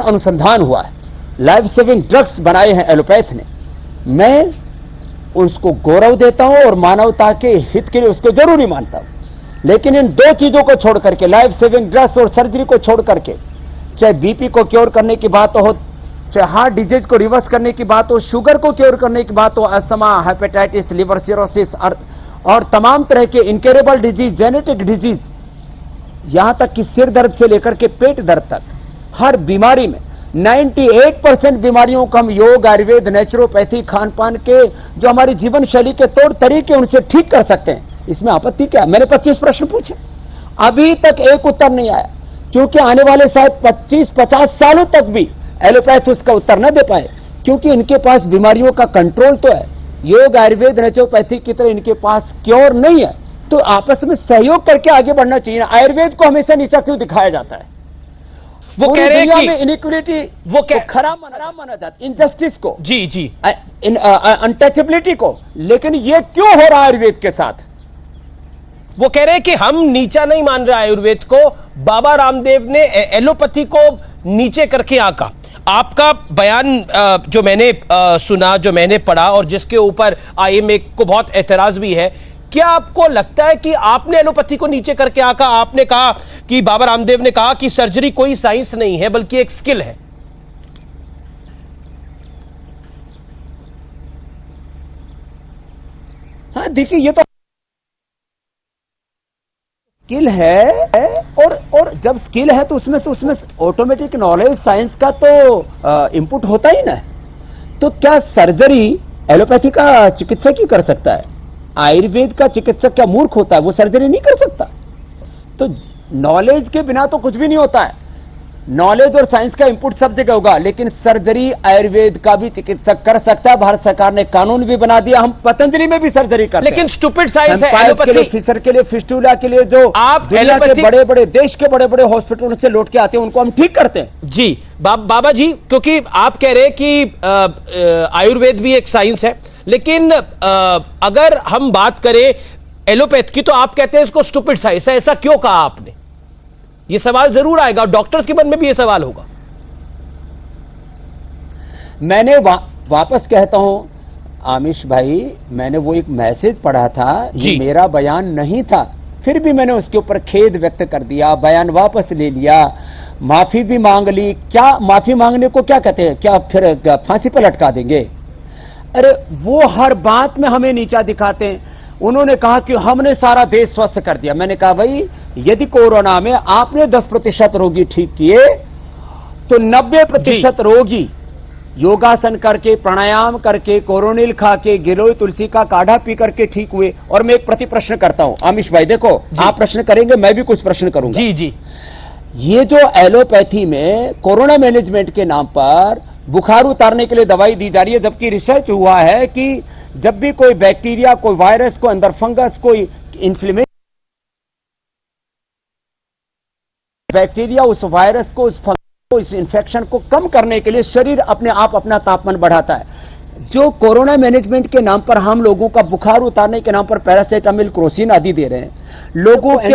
अनुसंधान हुआ है, लाइफ सेविंग ड्रग्स बनाए हैं एलोपैथ ने। मैं उसको गौरव देता हूं और मानवता के हित के लिए उसको जरूरी मानता हूं, लेकिन इन दो चीजों को छोड़ करके, लाइफ सेविंग ड्रग्स और सर्जरी को छोड़ करके, चाहे बीपी को क्योर करने की बात हो, चाहे हार्ट डिजीज को रिवर्स करने की बात हो, शुगर को क्योर करने की बात हो, अस्थमा, हेपेटाइटिस, लिवर सिरोसिस और तमाम तरह के इनक्योरेबल डिजीज, जेनेटिक डिजीज, यहां तक कि सिर दर्द से लेकर के पेट दर्द तक, हर बीमारी में 98% बीमारियों को हम योग, आयुर्वेद, नेचुरोपैथी, खान पान के जो हमारी जीवन शैली के तौर तरीके उनसे ठीक कर सकते हैं। इसमें आपत्ति क्या? मैंने 25 प्रश्न पूछे, अभी तक एक उत्तर नहीं आया, क्योंकि आने वाले शायद 25-50 सालों तक भी एलोपैथ उसका उत्तर न दे पाए, क्योंकि इनके पास बीमारियों का कंट्रोल तो है, योग, आयुर्वेद, नेचुरोपैथी की तरह इनके पास क्योर नहीं है। तो आपस में सहयोग करके आगे बढ़ना चाहिए। आयुर्वेद को हमेशा नीचा क्यों दिखाया जाता है? वो कह रहे हैं कि इनइक्विटी, वो खराब माना जाता है, इनजस्टिस को, जी अनटचेबिलिटी को, लेकिन ये क्यों हो रहा है आयुर्वेद के साथ? वो कह रहे हैं कि हम नीचा नहीं मान रहे आयुर्वेद को, बाबा रामदेव ने एलोपैथी को नीचे करके आंका। आपका बयान जो मैंने सुना, जो मैंने पढ़ा और जिसके ऊपर आईएमए को बहुत एतराज भी है, क्या आपको लगता है कि आपने एलोपैथी को नीचे करके आका? आपने कहा कि बाबा रामदेव ने कहा कि सर्जरी कोई साइंस नहीं है बल्कि एक स्किल है। हाँ देखिए, ये तो स्किल है, और जब स्किल है तो उसमें ऑटोमेटिक नॉलेज, साइंस का तो इनपुट होता ही ना। तो क्या सर्जरी एलोपैथी का चिकित्सक ही कर सकता है? आयुर्वेद का चिकित्सक क्या मूर्ख होता है? वो सर्जरी नहीं कर सकता। तो नॉलेज के बिना तो कुछ भी नहीं होता है। नॉलेज और साइंस का इंपुट सब जगह होगा, लेकिन सर्जरी आयुर्वेद का भी चिकित्सक कर सकता है। भारत सरकार ने कानून भी बना दिया, हम पतंजलि में भी सर्जरी करते हैं। लेकिन स्टूपिड साइंस है एलोपैथी। फिशर के लिए, फिस्टूला के लिए जो आप दुनिया के बड़े-बड़े देश के बड़े-बड़े हॉस्पिटलों से लौट के आते हैं, उनको हम ठीक करते हैं। जी बाबा जी, क्योंकि आप कह रहे हैं कि आयुर्वेद भी एक साइंस है, लेकिन अगर हम बात करें एलोपैथ की तो आप कहते हैं इसको स्टूपिड साइंस है। ऐसा क्यों कहा आपने? ये सवाल जरूर आएगा, डॉक्टर्स के मन में भी ये सवाल होगा। मैंने वापस कहता हूं आमिश भाई, मैंने वो एक मैसेज पढ़ा था, ये मेरा बयान नहीं था, फिर भी मैंने उसके ऊपर खेद व्यक्त कर दिया, बयान वापस ले लिया, माफी भी मांग ली। क्या माफी मांगने को क्या कहते हैं? क्या फिर फांसी पर लटका देंगे? अरे वो हर बात में हमें नीचा दिखाते हैं। उन्होंने कहा कि हमने सारा देश स्वस्थ कर दिया। मैंने कहा भाई, यदि कोरोना में आपने 10% रोगी ठीक किए, तो 90% रोगी योगासन करके, प्राणायाम करके, कोरोनिल खा के, गिलोय तुलसी का काढ़ा पी करके ठीक हुए। और मैं एक प्रति प्रश्न करता हूं आमिश भाई, देखो आप प्रश्न करेंगे, मैं भी कुछ प्रश्न करूंगा। जी ये जो एलोपैथी में कोरोना मैनेजमेंट के नाम पर बुखार उतारने के लिए दवाई दी जा रही है, जबकि रिसर्च हुआ है कि जब भी कोई बैक्टीरिया, कोई वायरस, कोई अंदर फंगस, कोई इन्फ्लेमेशन, बैक्टीरिया उस वायरस को, उस फंगस को, इस इंफेक्शन को कम करने के लिए शरीर अपने आप अपना तापमान बढ़ाता है। जो कोरोना मैनेजमेंट के नाम पर हम लोगों का बुखार उतारने के नाम पर पैरासीटामोल, क्रोसिन आदि दे रहे हैं, लोगों के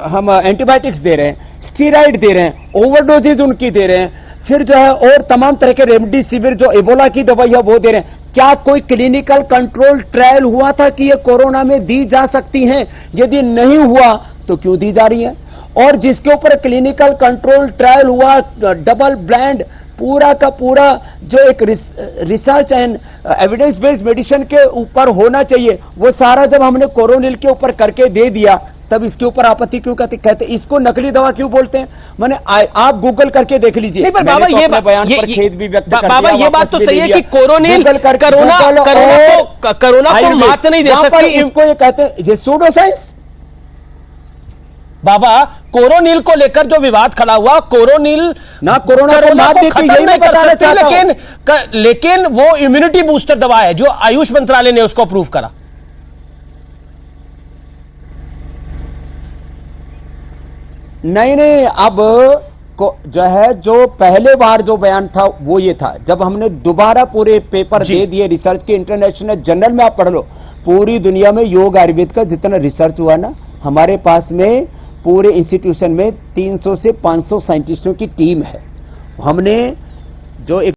हम एंटीबायोटिक्स दे रहे हैं, स्टीराइड दे रहे हैं, ओवरडोजेज उनकी दे रहे हैं, फिर जो है और तमाम तरह के रेमडेसिविर जो एबोला की दवाई है वो दे रहे हैं। क्या कोई क्लिनिकल कंट्रोल ट्रायल हुआ था कि ये कोरोना में दी जा सकती हैं? यदि नहीं हुआ तो क्यों दी जा रही है? और जिसके ऊपर क्लिनिकल कंट्रोल ट्रायल हुआ, डबल ब्लाइंड, पूरा का पूरा जो एक research and evidence based medicine के ऊपर होना चाहिए, वो सारा जब हमने कोरोनिल के ऊपर करके दे दिया, तब इसके ऊपर आपत्ति क्यों कहते? इसको नकली दवा क्यों बोलते हैं? मैंने आप गूगल करके देख लीजिए। नहीं, पर बाबा तो ये बयान पर खेद भी व्यक्त कर दिया। बाबा ये बात तो सही है कि कोरोनिल कोरोना को मात नहीं दे सकती। इसको ये कहते हैं, ये सूडो साइंस। बाबा कोरोनिल को लेकर जो विवाद खड़ा हुआ, कोरोनिल ना कोरोना को मात देती, यही मैं बताना चाहता हूं। लेकिन वो इम्यूनिटी बूस्टर दवा है जो आयुष मंत्रालय ने उसको अप्रूव करा। नहीं, अब जो है, जो पहले बार जो बयान था वो ये था, जब हमने दोबारा पूरे पेपर दे दिए रिसर्च के, इंटरनेशनल जर्नल में आप पढ़ लो, पूरी दुनिया में योग आयुर्वेद का जितना रिसर्च हुआ ना, हमारे पास में पूरे इंस्टीट्यूशन में 300 से 500 साइंटिस्टों की टीम है। हमने जो एक